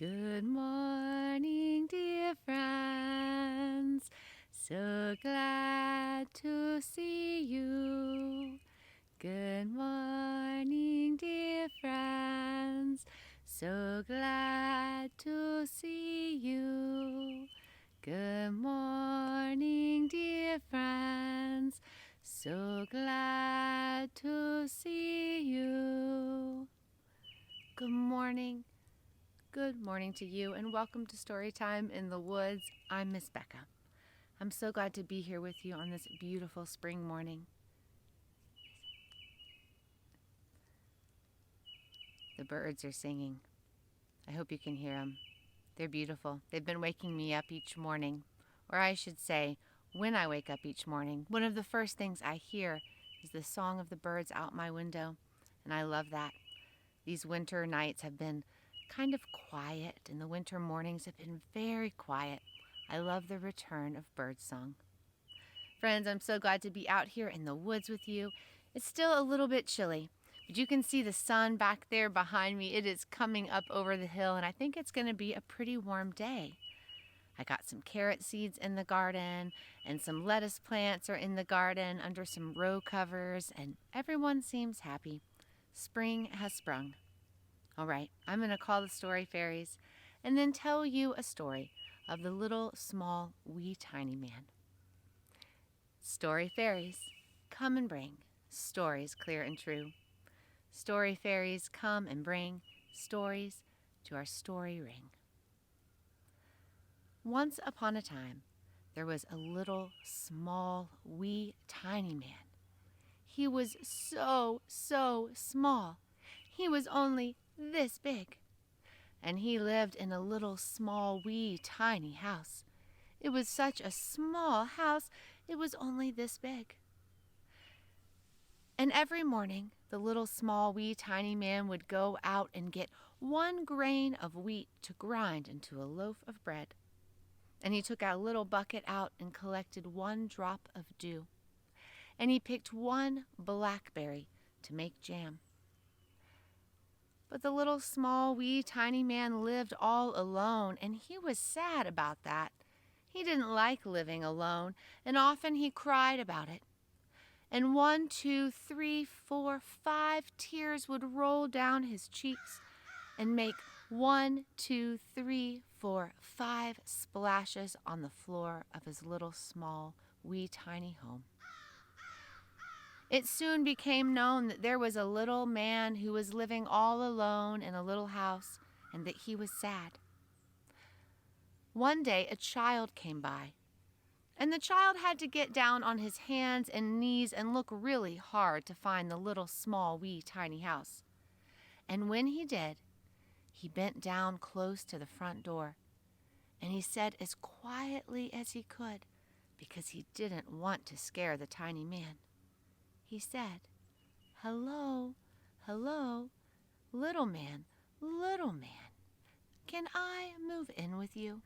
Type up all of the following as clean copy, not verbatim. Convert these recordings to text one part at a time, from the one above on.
Good morning, dear friends. So glad to see you. Good morning, dear friends. So glad to see you. Good morning, dear friends. So glad to see you. Good morning. Good morning to you, and welcome to Storytime in the Woods. I'm Miss Becca. I'm so glad to be here with you on this beautiful spring morning. The birds are singing. I hope you can hear them. They're beautiful. They've been waking me up each morning, or I should say, when I wake up each morning, one of the first things I hear is the song of the birds out my window, and I love that. These winter nights have been kind of quiet, and the winter mornings have been very quiet. I love the return of birdsong. Friends, I'm so glad to be out here in the woods with you. It's still a little bit chilly, but you can see the sun back there behind me. It is coming up over the hill, and I think it's going to be a pretty warm day. I got some carrot seeds in the garden, and some lettuce plants are in the garden under some row covers, and everyone seems happy. Spring has sprung. All right, I'm going to call the story fairies and then tell you a story of the little, small, wee, tiny man. Story fairies, come and bring stories clear and true. Story fairies, come and bring stories to our story ring. Once upon a time, there was a little, small, wee, tiny man. He was so small. He was only this big. And he lived in a little, small, wee, tiny house. It was such a small house, it was only this big. And every morning, the little, small, wee, tiny man would go out and get 1 grain of wheat to grind into a loaf of bread. And he took a little bucket out and collected 1 drop of dew. And he picked 1 blackberry to make jam. But the little, small, wee, tiny man lived all alone, and he was sad about that. He didn't like living alone, and often he cried about it. And 1, 2, 3, 4, 5 tears would roll down his cheeks and make 1, 2, 3, 4, 5 splashes on the floor of his little, small, wee, tiny home. It soon became known that there was a little man who was living all alone in a little house, and that he was sad. One day a child came by, and the child had to get down on his hands and knees and look really hard to find the little, small, wee, tiny house. And when he did, he bent down close to the front door, and he said as quietly as he could, because he didn't want to scare the tiny man. He said, "Hello, hello, little man, can I move in with you?"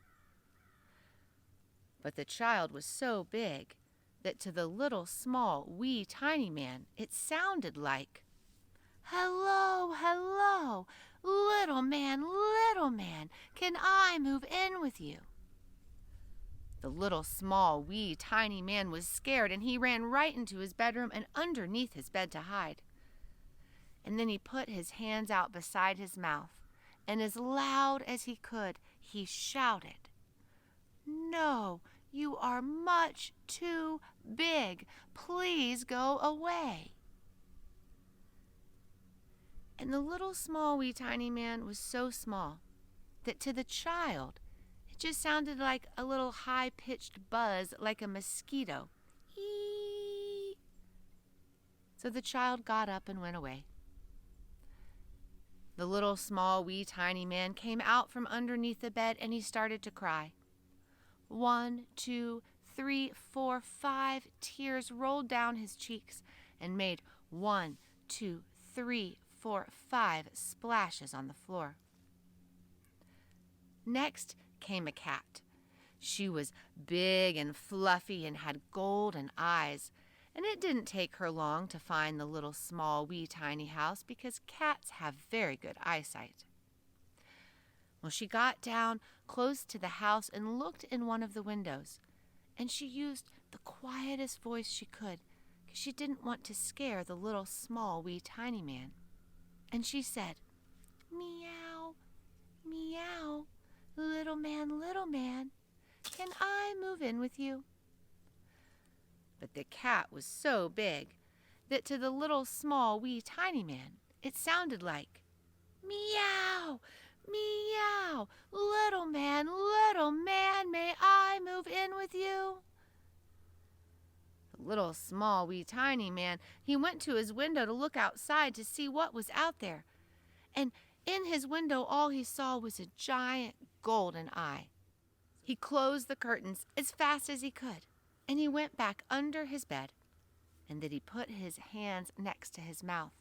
But the child was so big that to the little, small, wee, tiny man, it sounded like, "Hello, hello, little man, can I move in with you?" The little, small, wee, tiny man was scared, and he ran right into his bedroom and underneath his bed to hide. And then he put his hands out beside his mouth, and as loud as he could, he shouted, "No, you are much too big. Please go away." And the little, small, wee, tiny man was so small that to the child, it just sounded like a little high-pitched buzz like a mosquito. Eee! So the child got up and went away. The little, small, wee, tiny man came out from underneath the bed, and he started to cry. 1, 2, 3, 4, 5 tears rolled down his cheeks and made 1, 2, 3, 4, 5 splashes on the floor. Next came a cat. She was big and fluffy and had golden eyes, and it didn't take her long to find the little, small, wee, tiny house because cats have very good eyesight. Well, she got down close to the house and looked in one of the windows, and she used the quietest voice she could because she didn't want to scare the little small wee tiny man. And she said, "Meow, meow, little man, can I move in with you?" But the cat was so big that to the little small wee tiny man it sounded like, "Meow, meow, little man, may I move in with you?" The little small wee tiny man, he went to his window to look outside to see what was out there. And in his window all he saw was a giant golden eye. He closed the curtains as fast as he could, and he went back under his bed, and then he put his hands next to his mouth,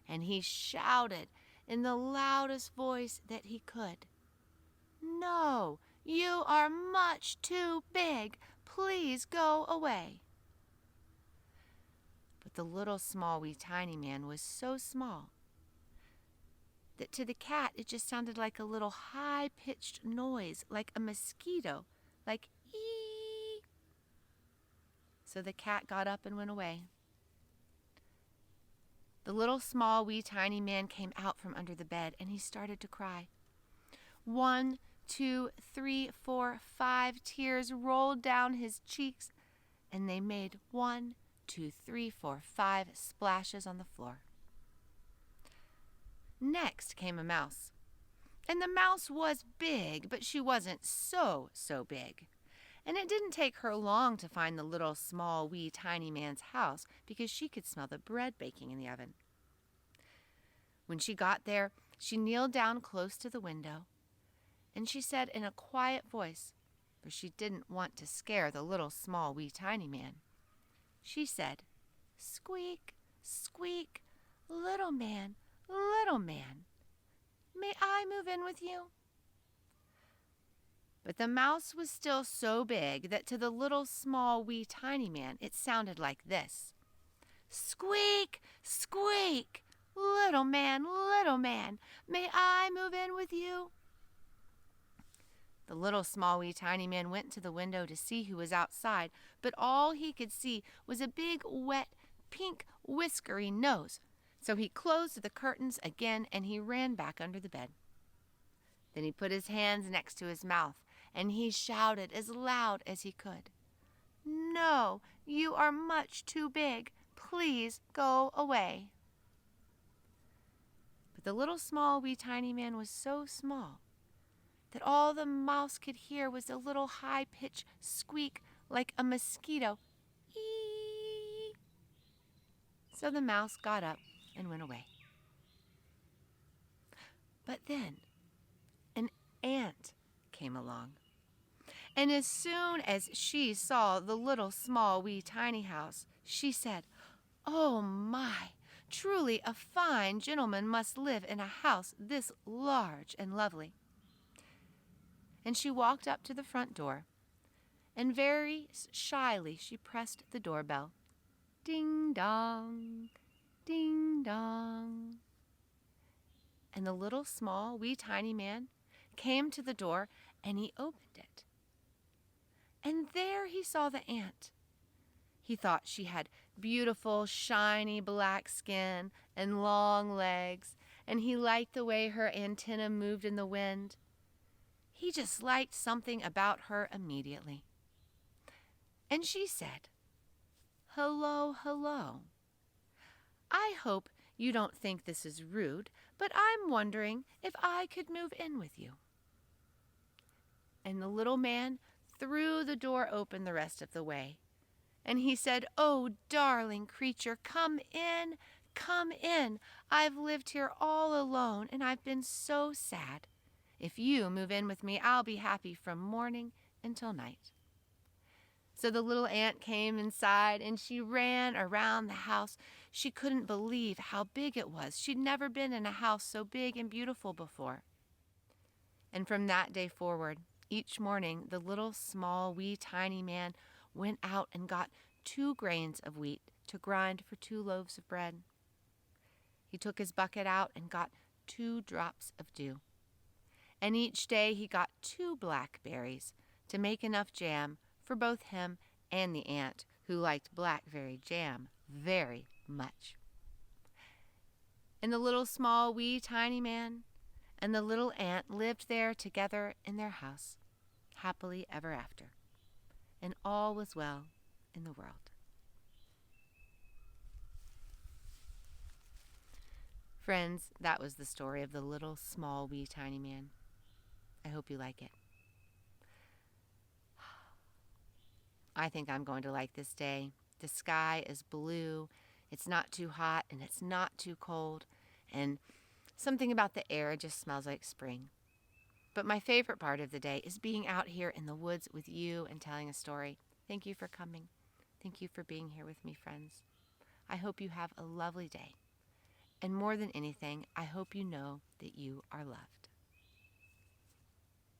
and he shouted in the loudest voice that he could, "No, you are much too big. Please go away." But the little small wee tiny man was so small that to the cat it just sounded like a little high-pitched noise, like a mosquito, like ee. So the cat got up and went away. The little small wee tiny man came out from under the bed and he started to cry. 1, 2, 3, 4, 5 tears rolled down his cheeks, and they made 1, 2, 3, 4, 5 splashes on the floor. Next came a mouse. And the mouse was big, but she wasn't so big. And it didn't take her long to find the little small wee tiny man's house because she could smell the bread baking in the oven. When she got there, she kneeled down close to the window, and she said in a quiet voice, for she didn't want to scare the little small wee tiny man, she said, "Squeak, squeak, little man, may I move in with you?" But the mouse was still so big that to the little small wee tiny man it sounded like this, "Squeak, squeak, little man, may I move in with you?" The little small wee tiny man went to the window to see who was outside, but all he could see was a big, wet, pink, whiskery nose. So he closed the curtains again and he ran back under the bed. Then he put his hands next to his mouth and he shouted as loud as he could, "No, you are much too big. Please go away." But the little small wee tiny man was so small that all the mouse could hear was a little high-pitched squeak like a mosquito. Ee! So the mouse got up and went away. But then an ant came along. And as soon as she saw the little small wee tiny house, she said, "Oh my, truly a fine gentleman must live in a house this large and lovely." And she walked up to the front door, and very shyly she pressed the doorbell. Ding dong, ding dong. And the little small wee tiny man came to the door and he opened it. And there he saw the ant. He thought she had beautiful, shiny black skin and long legs, and he liked the way her antenna moved in the wind. He just liked something about her immediately. And she said, "Hello, hello. I hope you don't think this is rude, but I'm wondering if I could move in with you." And the little man threw the door open the rest of the way. And he said, "Oh, darling creature, come in, come in. I've lived here all alone, and I've been so sad. If you move in with me, I'll be happy from morning until night." So the little ant came inside, and she ran around the house. She couldn't believe how big it was. She'd never been in a house so big and beautiful before. And from that day forward, each morning, the little small wee tiny man went out and got 2 grains of wheat to grind for 2 loaves of bread. He took his bucket out and got 2 drops of dew. and each day he got 2 blackberries to make enough jam for both him and the ant, who liked blackberry jam very much. And the little small wee tiny man and the little ant lived there together in their house, happily ever after, and all was well in the world. Friends, that was the story of the little small wee tiny man. I hope you like it. I think I'm going to like this day. The sky is blue, it's not too hot, and it's not too cold, and something about the air just smells like spring. But my favorite part of the day is being out here in the woods with you and telling a story. Thank you for coming. Thank you for being here with me, friends. I hope you have a lovely day. And more than anything, I hope you know that you are loved.